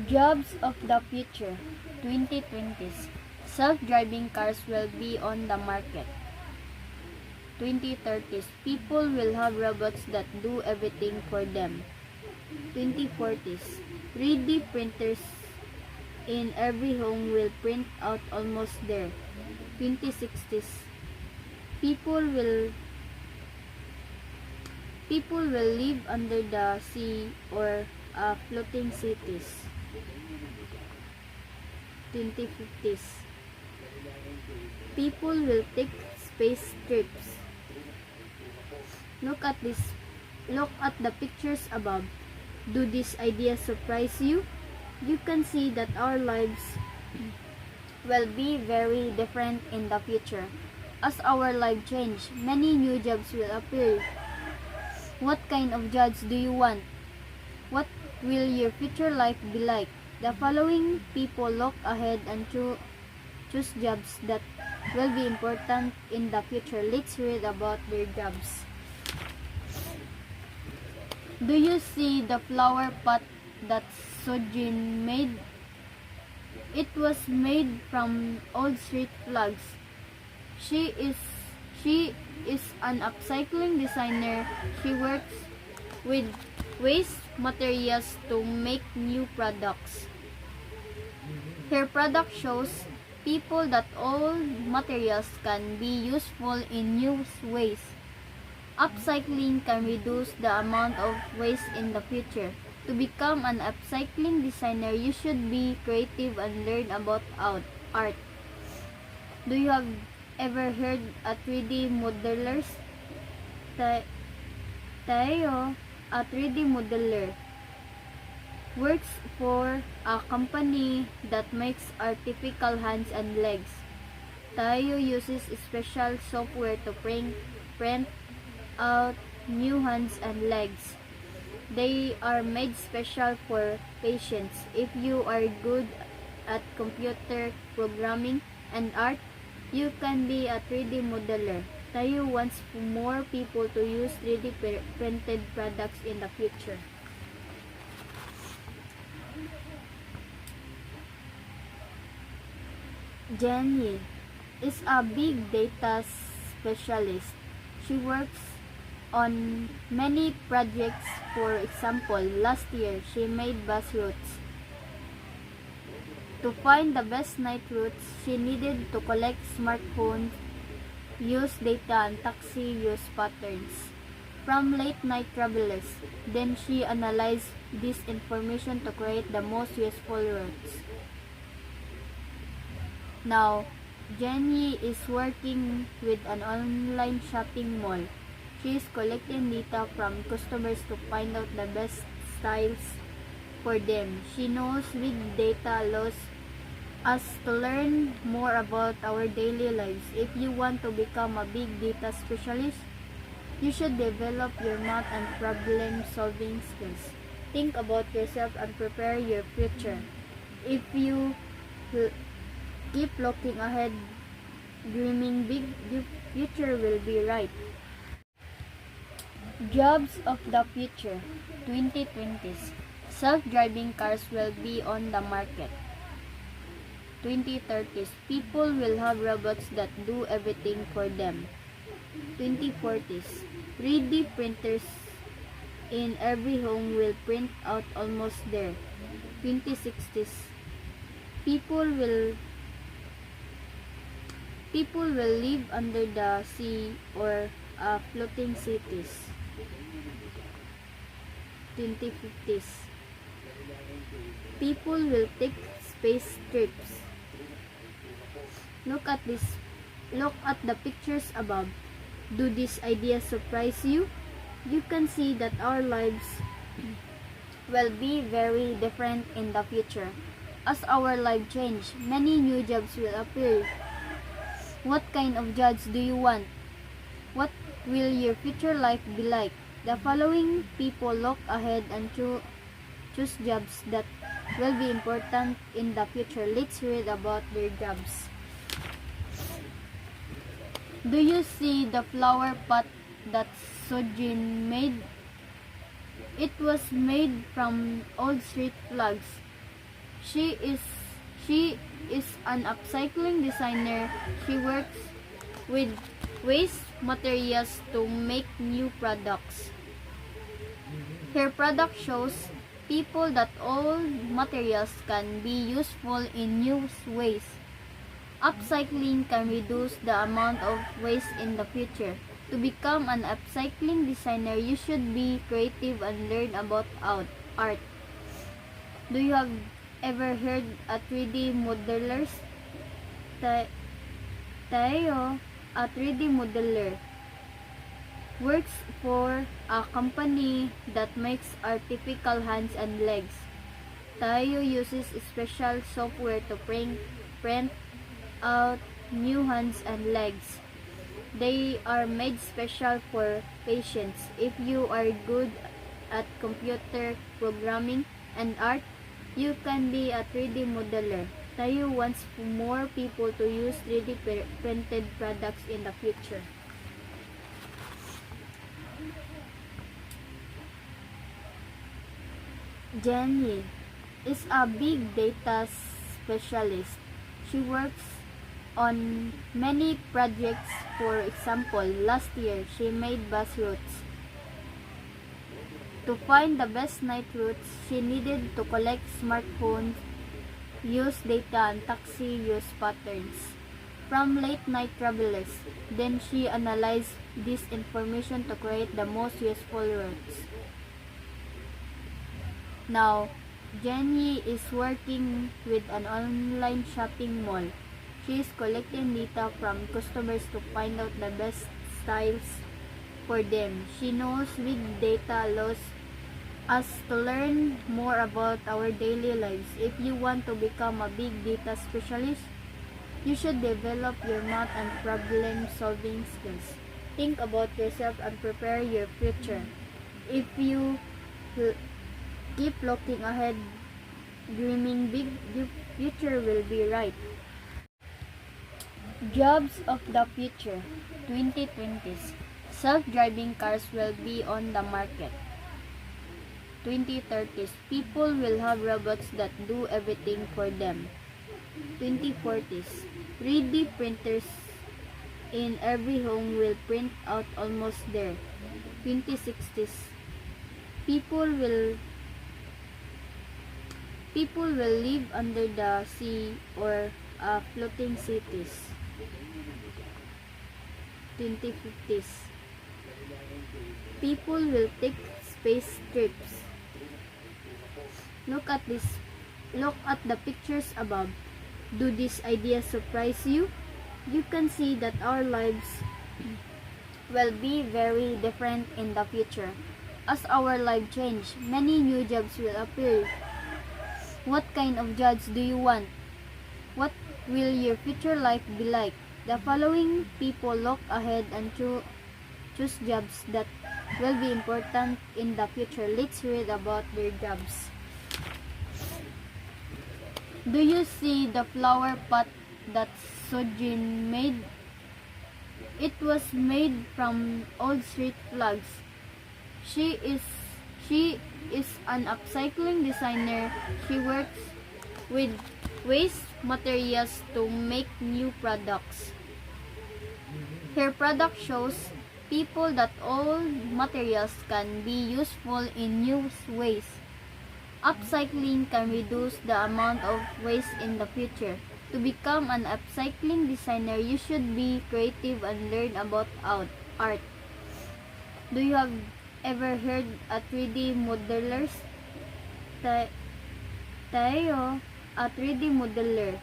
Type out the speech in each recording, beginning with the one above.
Jobs of the future, 2020s. Self-driving cars will be on the market. 2030s. People will have robots that do everything for them. 2040s. 3D printers in every home will print out almost there. 2060s. People will People will live under the sea or floating cities. 2050s. People will take space trips. Look at the pictures above. Do these ideas surprise you? You can see that our lives will be very different in the future. As our life change, many new jobs will appear. What kind of jobs do you want? What will your future life be like? The following people look ahead and choose jobs that will be important in the future. Let's read about their jobs. Do you see the flower pot that Sojin made? It was made from old street flags. She is an upcycling designer. She works with waste materials to make new products. Her product shows people that old materials can be useful in new ways. Upcycling can reduce the amount of waste in the future. To become an upcycling designer, you should be creative and learn about art. Do you have ever heard a 3D modelers? Tayo, a 3D modeler, works for a company that makes artificial hands and legs. Tayo uses special software to print out new hands and legs. They are made special for patients. If you are good at computer programming and art, you can be a 3D modeler. Tayo wants more people to use 3D printed products in the future. Jenny is a big data specialist. She works on many projects. For example, last year she made bus routes. To find the best night routes, she needed to collect smartphones, use data, and taxi use patterns from late-night travelers. Then she analyzed this information to create the most useful routes. Now, Jenny is working with an online shopping mall. She is collecting data from customers to find out the best styles for them. She knows big data allows us to learn more about our daily lives. If you want to become a big data specialist, you should develop your math and problem solving skills. Think about yourself and prepare your future. If you keep looking ahead, dreaming big, your future will be right. Jobs of the future, 2020s. Self-driving cars will be on the market. 2030s. People will have robots that do everything for them. 2040s. 3D printers in every home will print out almost there. 2060s. People will live under the sea or floating cities. 2050s. People will take space trips. Look at the pictures above. Do these ideas surprise you? You can see that our lives will be very different in the future. As our life change, many new jobs will appear. What kind of jobs do you want? What will your future life be like? The following people look ahead and choose jobs that will be important in the future. Let's read about their jobs. Do you see the flower pot that Sojin made? It was made from old street flags. She is she is an upcycling designer. She works with waste materials to make new products. Her product shows people that old materials can be useful in new ways. Upcycling can reduce the amount of waste in the future. To become an upcycling designer, you should be creative and learn about art. Do you have ever heard a 3D modelers? Tayo, a 3D modeler, works for a company that makes artificial hands and legs. Tayo uses special software to print out new hands and legs. They are made special for patients. If you are good at computer programming and art, you can be a 3D modeler. Tayo wants more people to use 3D printed products in the future. Jenny is a big data specialist. She works on many projects. For example, last year she made bus routes. To find the best night routes, she needed to collect smartphones, use data and taxi use patterns from late night travelers. Then she analyzed this information to create the most useful routes. Now, Jenny is working with an online shopping mall. She is collecting data from customers to find out the best styles for them. She knows big data allows us to learn more about our daily lives. If you want to become a big data specialist, you should develop your math and problem solving skills. Think about yourself and prepare your future. If you keep looking ahead, dreaming big, your future will be right. Jobs of the future, 2020s. Self-driving cars will be on the market. 2030s. People will have robots that do everything for them. 2040s. 3D printers in every home will print out almost there. 2060s. People will live under the sea or floating cities. 2050s. People will take space trips. Look at the pictures above. Do these ideas surprise you? You can see that our lives will be very different in the future. As our life change, many new jobs will appear. What kind of jobs do you want? What will your future life be like? The following people look ahead and choose jobs that will be important in the future. Let's read about their jobs. Do you see the flower pot that Sojin made? It was made from old street flags. She is an upcycling designer. She works with waste materials to make new products. Her product shows people that old materials can be useful in new ways. Upcycling can reduce the amount of waste in the future. To become an upcycling designer, you should be creative and learn about art. Do you have ever heard a 3D modelers? Tayo, a 3D modeler,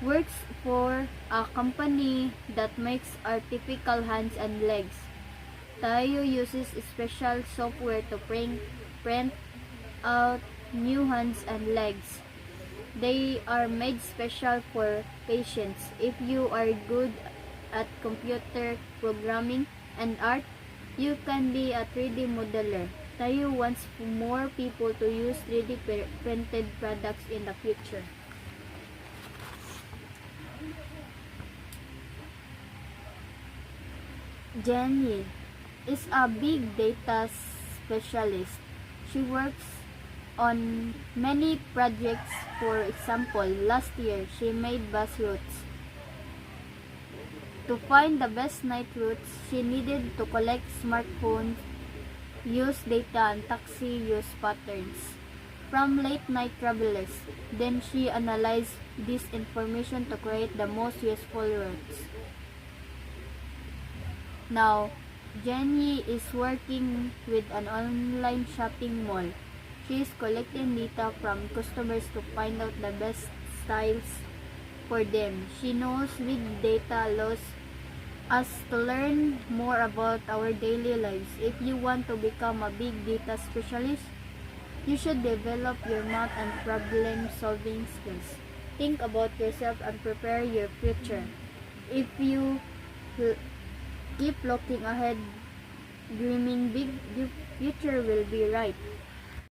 works for a company that makes artificial hands and legs. Tayo uses special software to print out new hands and legs. They are made special for patients. If you are good at computer programming and art, you can be a 3D modeler. Tayo wants more people to use 3D printed products in the future. Jenny is a big data specialist. She works on many projects. For example, last year, she made bus routes. To find the best night routes, she needed to collect smartphones, use data, and taxi use patterns from late-night travelers. Then she analyzed this information to create the most useful routes. Now, Jenny is working with an online shopping mall. She is collecting data from customers to find out the best styles for them. She knows big data allows us to learn more about our daily lives. If you want to become a big data specialist, you should develop your math and problem solving skills. Think about yourself and prepare your future. If you keep looking ahead, dreaming big, your future will be right.